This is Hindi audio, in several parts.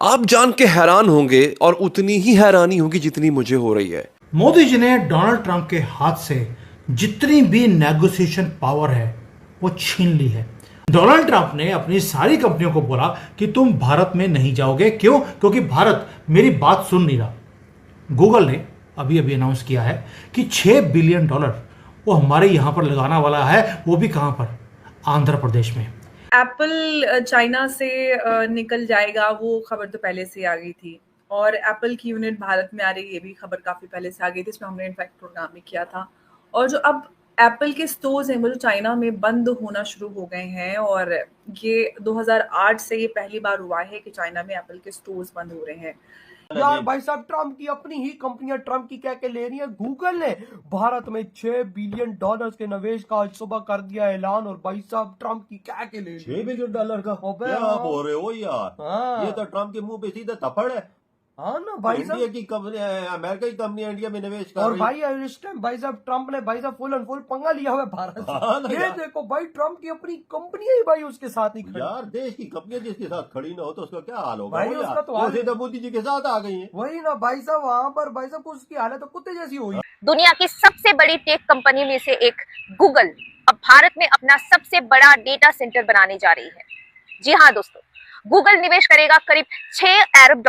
आप जान के हैरान होंगे और उतनी ही हैरानी होगी जितनी मुझे हो रही है। मोदी जी ने डोनाल्ड ट्रंप के हाथ से जितनी भी नेगोशिएशन पावर है वो छीन ली है। डोनाल्ड ट्रंप ने अपनी सारी कंपनियों को बोला कि तुम भारत में नहीं जाओगे। क्यों? क्योंकि भारत मेरी बात सुन नहीं रहा। गूगल ने अभी अभी अनाउंस किया है कि $6 बिलियन वो हमारे यहां पर लगाना वाला है, वो भी कहां पर? आंध्र प्रदेश में। एप्पल चाइना से निकल जाएगा, वो खबर तो पहले से आ गई थी। और एप्पल की यूनिट भारत में आ रही है, ये भी खबर काफ़ी पहले से आ गई थी। इसमें हमने इनफैक्ट प्रोग्राम भी किया था। और जो अब एप्पल के स्टोर्स हैं वो जो चाइना में बंद होना शुरू हो गए हैं, और ये 2008 से ये पहली बार हुआ है कि चाइना में एप्पल के स्टोर्स बंद हो रहे हैं। यार भाई साहब, ट्रम्प की अपनी ही कंपनियां ट्रम्प की कह के ले रही है। गूगल ने भारत में $6 बिलियन के निवेश का आज सुबह कर दिया ऐलान। और भाई साहब, ट्रम्प की कह के ले रही है $6 बिलियन का। क्या आप बोल रहे हो यार? हाँ। ये तो ट्रम्प के मुंह पे सीधा थप्पड़ है। हाँ ना भाई इंडिया साहब। की कंपनी, अमेरिका की कंपनी इंडिया में निवेश कर और रही भाई इस टाइम भाई साहब ट्रम्प ने भाई साहब फुल एंड फुल पंगा लिया हुआ है भारत हाँ ना से। ये यार। देखो भाई, ट्रम्प की अपनी कंपनियां ही भाई उसके साथ ही खड़ी। यार, देश की कंपनियां जिसके साथ खड़ी ना हो तो उसका क्या हाल होगा? भाई, वो उसका यार, तो हाल वो सीधा मोदी जी के साथ आ गई है। वही ना भाई साहब, वहां पर भाई साहब उसकी हालत तो कुत्ते जैसी हुई। दुनिया की सबसे बड़ी टेक कंपनी में से एक गूगल अब भारत में अपना सबसे बड़ा डेटा सेंटर बनाने जा रही है। जी हाँ दोस्तों, गूगल निवेश करेगा करीब $6 अरब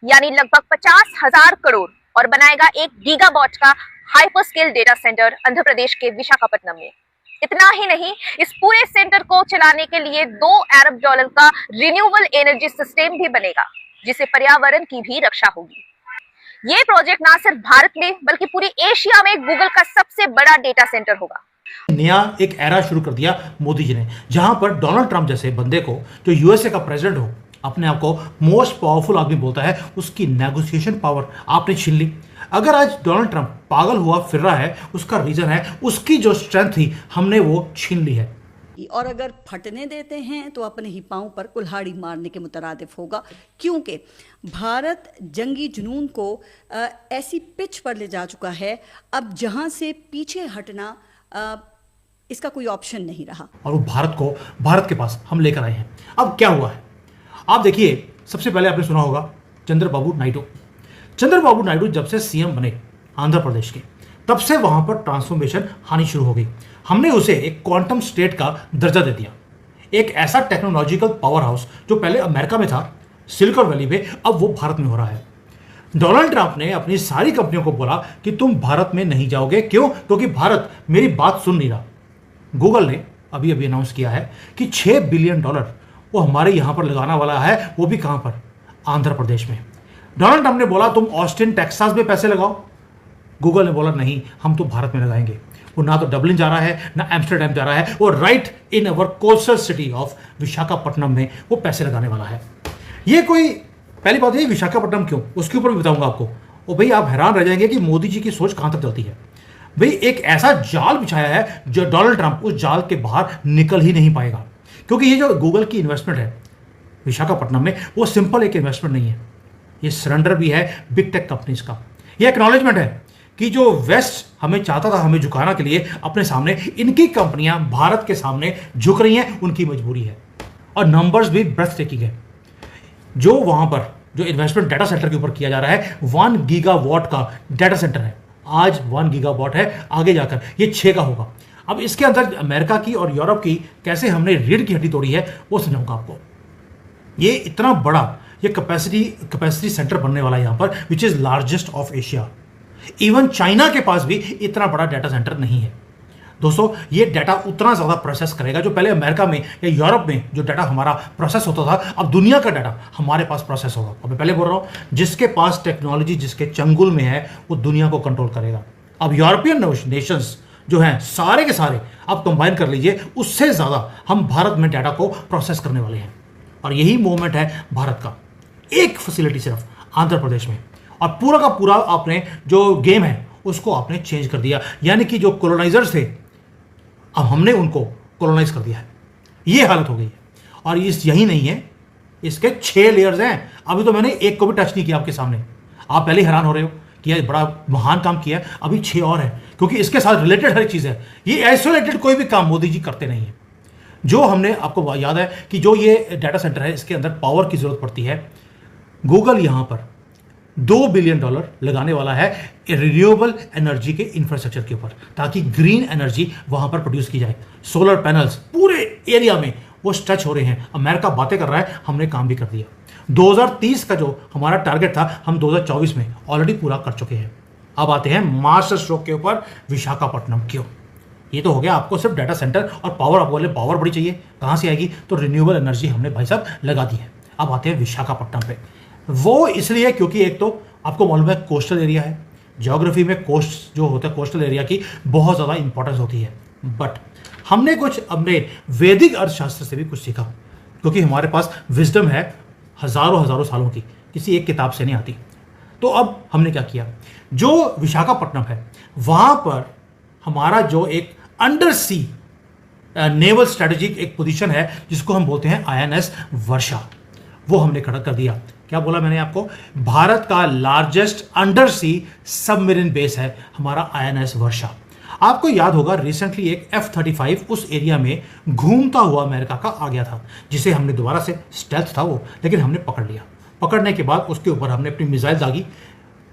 यानी लगभग 50,000 करोड़ और बनाएगा 1 गीगावाट का hyperscale data centre Andhra Pradesh के विशाखापट्टनम में। इतना ही नहीं, इस पूरे सेंटर को चलाने के लिए $2 अरब का रिन्यूएबल एनर्जी सिस्टम भी बनेगा, जिससे पर्यावरण की भी रक्षा होगी। ये प्रोजेक्ट ना सिर्फ भारत में बल्कि पूरी एशिया में गूगल का सबसे बड़ा डेटा सेंटर होगा। नया एक एरा शुरू कर दिया मोदी जी ने, जहां पर डोनाल्ड ट्रंप जैसे बंदे को, जो यूएसए का प्रेसिडेंट हो, अपने आप को मोस्ट पावरफुल आदमी बोलता है, उसकी नेगोशिएशन पावर आपने छीन ली। अगर आज डोनाल्ड ट्रंप पागल हुआ फिर रहा है, उसका रीजन है उसकी जो स्ट्रेंथ थी हमने वो छीन ली है। और अगर फटने देते हैं तो अपने ही पांव पर कुल्हाड़ी मारने के मुतरादिफ होगा, क्योंकि भारत जंगी जुनून को ऐसी पिच पर ले जा चुका है अब जहां से पीछे हटना इसका कोई ऑप्शन नहीं रहा। और वो भारत के पास हम लेकर आए हैं। अब क्या हुआ है आप देखिए। सबसे पहले आपने सुना होगा चंद्रबाबू नायडू जब से सीएम बने आंध्र प्रदेश के, तब से वहां पर ट्रांसफॉर्मेशन आनी शुरू हो गई। हमने उसे एक क्वांटम स्टेट का दर्जा दे दिया, एक ऐसा टेक्नोलॉजिकल पावर हाउस जो पहले अमेरिका में था, सिलिकॉन वैली में, अब वो भारत में हो रहा है। डोनाल्ड ट्रंप ने अपनी सारी कंपनियों को बोला कि तुम भारत में नहीं जाओगे। क्यों? क्योंकि भारत मेरी बात सुन नहीं रहा। गूगल ने अभी अभी अनाउंस किया है कि $6 बिलियन वो हमारे यहां पर लगाना वाला है, वो भी कहां पर? आंध्र प्रदेश में। डोनाल्ड ट्रंप ने बोला तुम ऑस्टिन टेक्सास में पैसे लगाओ। गूगल ने बोला नहीं, हम तो भारत में लगाएंगे। वो ना तो डबलिन जा रहा है ना एम्स्टरडैम जा रहा है, वो right in our coastal city of Visakhapatnam में वो पैसे लगाने वाला है। ये कोई पहली बात है, विशाखापट्टनम क्यों, उसके ऊपर भी बताऊंगा आपको। और भाई आप हैरान रह जाएंगे कि मोदी जी की सोच कहां तक चलती है। भाई एक ऐसा जाल बिछाया है जो डोनाल्ड ट्रंप उस जाल के बाहर निकल ही नहीं पाएगा, क्योंकि ये जो गूगल की इन्वेस्टमेंट है विशाखापट्टनम में, वो सिंपल एक इन्वेस्टमेंट नहीं है, ये सरेंडर भी है बिग टेक कंपनीज का। ये एक्नॉलेजमेंट है कि जो वेस्ट हमें चाहता था हमें झुकाने के लिए अपने सामने, इनकी कंपनियां भारत के सामने झुक रही हैं, उनकी मजबूरी है। और नंबर्स भी ब्रेथ टेकिंग है। जो वहां पर जो इन्वेस्टमेंट डाटा सेंटर के ऊपर किया जा रहा है, 1 गीगावाट का डाटा सेंटर है। आज 1 गीगावाट है, आगे जाकर ये 6 का होगा। अब इसके अंदर अमेरिका की और यूरोप की कैसे हमने रीढ़ की हड्डी तोड़ी है वो समझाऊंगा आपको। ये इतना बड़ा ये कैपेसिटी सेंटर बनने वाला है यहाँ पर, which is largest of Asia. Even China के पास भी इतना बड़ा डाटा सेंटर नहीं है। दोस्तों, ये डाटा उतना ज़्यादा प्रोसेस करेगा जो पहले अमेरिका में या यूरोप में जो डाटा हमारा प्रोसेस होता था, अब दुनिया का डाटा हमारे पास प्रोसेस होगा। अब मैं पहले बोल रहा हूँ, जिसके पास टेक्नोलॉजी जिसके चंगुल में है वो दुनिया को कंट्रोल करेगा। अब यूरोपियन नेशंस जो हैं सारे के सारे आप कंबाइन कर लीजिए, उससे ज़्यादा हम भारत में डाटा को प्रोसेस करने वाले हैं। और यही मूवमेंट है भारत का। एक फैसिलिटी सिर्फ आंध्र प्रदेश में, और पूरा का पूरा आपने जो गेम है उसको आपने चेंज कर दिया। यानी कि जो कॉलोनाइजर्स थे, अब हमने उनको कॉलोनाइज कर दिया है। ये हालत हो गई है। और इस यही नहीं है, इसके 6 लेयर्स हैं। अभी तो मैंने एक को भी टच नहीं किया आपके सामने। आप पहले हैरान हो रहे हो कि ये बड़ा महान काम किया है, अभी 6 और है, क्योंकि इसके साथ रिलेटेड हर चीज़ है। ये आइसोलेटेड कोई भी काम मोदी जी करते नहीं है। जो हमने आपको याद है कि जो ये डाटा सेंटर है, इसके अंदर पावर की जरूरत पड़ती है गूगल यहां पर $2 बिलियन लगाने वाला है रिन्यूएबल एनर्जी के इंफ्रास्ट्रक्चर के ऊपर, ताकि ग्रीन एनर्जी वहां पर प्रोड्यूस की जाए। सोलर पैनल्स पूरे एरिया में वो स्ट्रेच हो रहे हैं। अमेरिका बातें कर रहा है, हमने काम भी कर दिया। 2030 का जो हमारा टारगेट था, हम 2024 में ऑलरेडी पूरा कर चुके हैं। अब आते हैं मास्टर स्ट्रोक के ऊपर, विशाखापट्टनम क्यों? ये तो हो गया, आपको सिर्फ डाटा सेंटर और पावर, आप बोले पावर बड़ी चाहिए, कहाँ से आएगी? तो रिन्यूएबल एनर्जी हमने भाई साहब लगा दी है। अब आते हैं विशाखापट्टनम पे। वो इसलिए क्योंकि एक तो आपको मालूम है कोस्टल एरिया है, ज्योग्राफी में कोस्ट जो होता है कोस्टल एरिया की बहुत ज़्यादा इंपॉर्टेंस होती है। बट हमने कुछ अपने वैदिक अर्थशास्त्र से भी कुछ सीखा, क्योंकि हमारे पास विजडम है हजारों सालों की, किसी एक किताब से नहीं आती। तो अब हमने क्या किया, जो विशाखापट्टनम है वहाँ पर हमारा जो एक अंडर सी नेवल स्ट्रेटेजिक एक पोजीशन है, जिसको हम बोलते हैं INS वर्षा, वो हमने खड़ा कर दिया। क्या बोला मैंने आपको? भारत का लार्जेस्ट अंडर सी सबमरीन बेस है हमारा INS वर्षा। आपको याद होगा रिसेंटली एक F-35 उस एरिया में घूमता हुआ अमेरिका का आ गया था, जिसे हमने दोबारा से, स्टेल्थ था वो, लेकिन हमने पकड़ लिया। पकड़ने के बाद उसके ऊपर हमने अपनी मिसाइल दागी,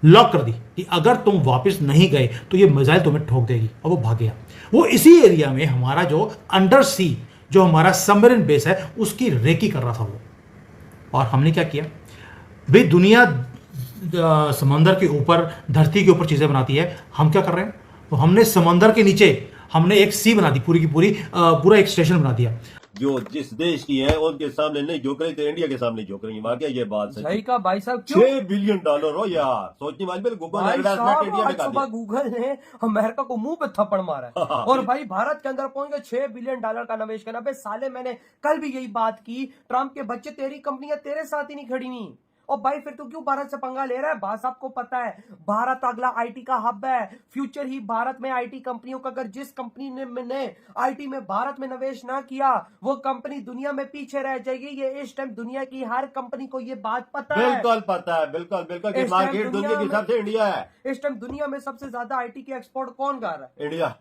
लॉक कर दी कि अगर तुम वापस नहीं गए तो ये मिसाइल तुम्हें ठोक देगी, और वो भाग गया। वो इसी एरिया में हमारा जो अंडर सी जो हमारा सबमरीन बेस है उसकी रेकी कर रहा था वो। और हमने क्या किया भाई, दुनिया समंदर के ऊपर, धरती के ऊपर चीजें बनाती है, हम क्या कर रहे हैं? तो हमने समंदर के नीचे हमने एक सी बना दी, पूरी की पूरी पूरा एक स्टेशन बना दिया। जो जिस देश की है उनके सामने नहीं झुक रही, तो इंडिया के सामने झुक रही है। वाकई ये बात सही सही। का भाई साहब, क्यों? $6 बिलियन हो यार, सोचनी वाली। गूगल भाई एडवर्टाइजमेंट साहब, इंडिया में आज कर सुबह दिया। गूगल ने अमेरिका को मुंह पे थप्पड़ मारा है। और भाई भारत के अंदर पहुंच गए $6 बिलियन का निवेश करना। बे साले, मैंने कल भी यही बात की, ट्रम्प के बच्चे, तेरी कंपनियां तेरे साथ ही नहीं खड़ी नहीं। और भाई फिर तू क्यों भारत से पंगा ले रहा है? बात आपको पता है, भारत अगला आईटी का हब है, फ्यूचर ही भारत में आईटी कंपनियों का। अगर जिस कंपनी ने आईटी में भारत में निवेश ना किया, वो कंपनी दुनिया में पीछे रह जाएगी। ये इस टाइम दुनिया की हर कंपनी को ये बात पता है। बिल्कुल पता है, बिल्कुल बिल्कुल कि इस टाइम मार्केट दुनिया की दुनिया सबसे इंडिया है। इस टाइम दुनिया में सबसे ज्यादा आईटी के एक्सपोर्ट कौन कर रहा है? इंडिया।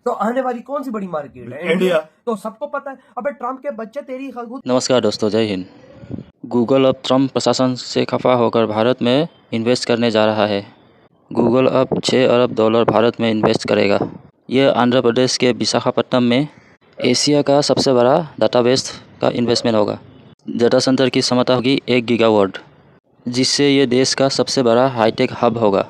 तो आने वाली कौन सी बड़ी मार्केट है? इंडिया। तो सबको पता है। अबे ट्रम्प के बच्चे, तेरी खलबूत। नमस्कार दोस्तों, जय हिंद। गूगल अब ट्रम्प प्रशासन से खफा होकर भारत में इन्वेस्ट करने जा रहा है। गूगल अब $6 अरब भारत में इन्वेस्ट करेगा। यह आंध्र प्रदेश के विशाखापट्टनम में एशिया का सबसे बड़ा डाटाबेस का इन्वेस्टमेंट होगा। डाटा सेंटर की क्षमता होगी 1 गीगावाट, जिससे ये देश का सबसे बड़ा हाईटेक हब होगा।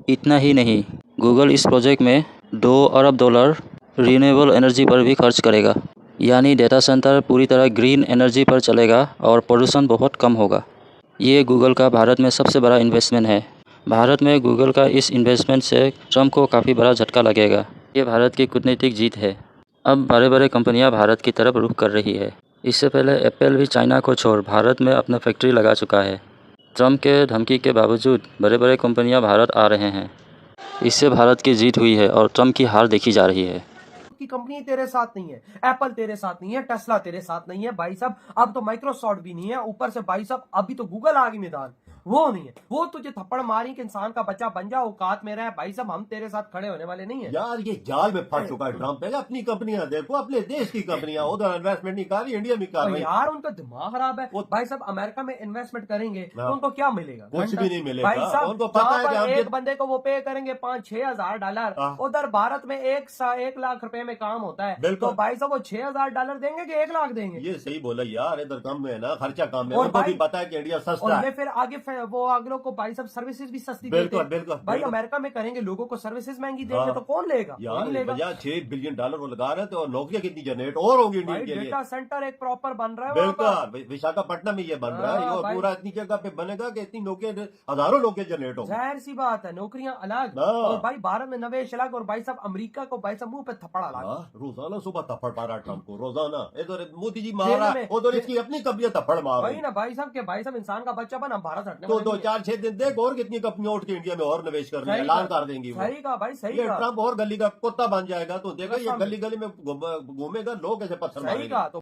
इतना ही नहीं, गूगल इस प्रोजेक्ट में $2 अरब रिन्यूएबल एनर्जी पर भी खर्च करेगा, यानी डेटा सेंटर पूरी तरह ग्रीन एनर्जी पर चलेगा और प्रदूषण बहुत कम होगा। ये गूगल का भारत में सबसे बड़ा इन्वेस्टमेंट है। भारत में गूगल का इस इन्वेस्टमेंट से ट्रम्प को काफ़ी बड़ा झटका लगेगा। ये भारत की कूटनीतिक जीत है। अब बड़े बड़े कंपनियां भारत की तरफ रुख कर रही है। इससे पहले एप्पल भी चाइना को छोड़ भारत में अपना फैक्ट्री लगा चुका है। ट्रम्प के धमकी के बावजूद बड़े बड़े कंपनियां भारत आ रहे हैं। इससे भारत की जीत हुई है और ट्रम्प की हार देखी जा रही है। की कंपनी तेरे साथ नहीं है, एप्पल तेरे साथ नहीं है, टेस्ला तेरे साथ नहीं है भाई साहब। अब तो माइक्रोसॉफ्ट भी नहीं है, ऊपर से भाई साहब अभी तो गूगल आ गई मैदान, वो नहीं है। वो तुझे थप्पड़ मारी कि इंसान का बच्चा बन जा, औकात में रहे भाई साहब। हम तेरे साथ खड़े होने वाले नहीं है यार। ये जाल में फंस चुका है ट्रम्प है। अपनी कंपनियां देखो, अपने देश की कंपनियां उधर इन्वेस्टमेंट नहीं कर रही, इंडिया में कर रही। यार उनका दिमाग खराब है भाई साहब। अमेरिका में इन्वेस्टमेंट करेंगे तो उनको क्या मिलेगा? कुछ भी नहीं मिलेगा। भाई साहब, उनको पता है कि हम एक बंदे को वो पे करेंगे $5-6 हजार। उधर भारत में 1 लाख रुपए में काम होता है। तो भाई साहब वो $6,000 देंगे कि 1 लाख देंगे? ये सही बोला यार, इधर कम है ना, खर्चा कम है। और उनको भी पता है कि इंडिया सस्ता है। फिर आगे वो अगलों को भाई साहब सर्विसेज भी सस्ती देते बिल्कुल हैं। बिल्कुल भाई बिल्कुल। अमेरिका में करेंगे, लोगों को सर्विसेज महंगी देंगे तो कौन लेगा? यार लेगा। $6 बिलियन वो लगा रहे थे, और नौकरियां कितनी जनरेट और होंगी इंडिया के लिए। डेटा सेंटर एक प्रॉपर बन रहा है। बिल्कुल, विशाखापट्टनम में ये बन रहा है, और पूरा इतनी जगह पे बनेगा कि इतनी नौकरियां, हजारों नौकरियां जनरेट होंगी। जाहिर सी बात है, नौकरियां अलग और भाई भारत में निवेश अलग। और भाई साहब अमेरिका को भाई साहब मुंह पे थप्पड़ अलग। रोजाना सुबह थप्पड़ मारा ट्रम्प को, रोजाना। इधर मोदी जी मार रहा है, उधर इसकी अपनी कंपनियां थप्पड़ मार रही वही ना भाई साहब के भाई साहब इंसान का बच्चा बना, भारत हटने तो 2-4-6 दिन देख, और कितनी कंपनियां उठ के इंडिया में और निवेश कर रही है, ऐलान कर देंगी। सही कहा भाई, सही ये कहा। ट्रम्प और गली का कुत्ता बन जाएगा, तो देखा ये गली गली में घूमेगा, लोग ऐसे पत्थर मारेंगे। सही कहा। तो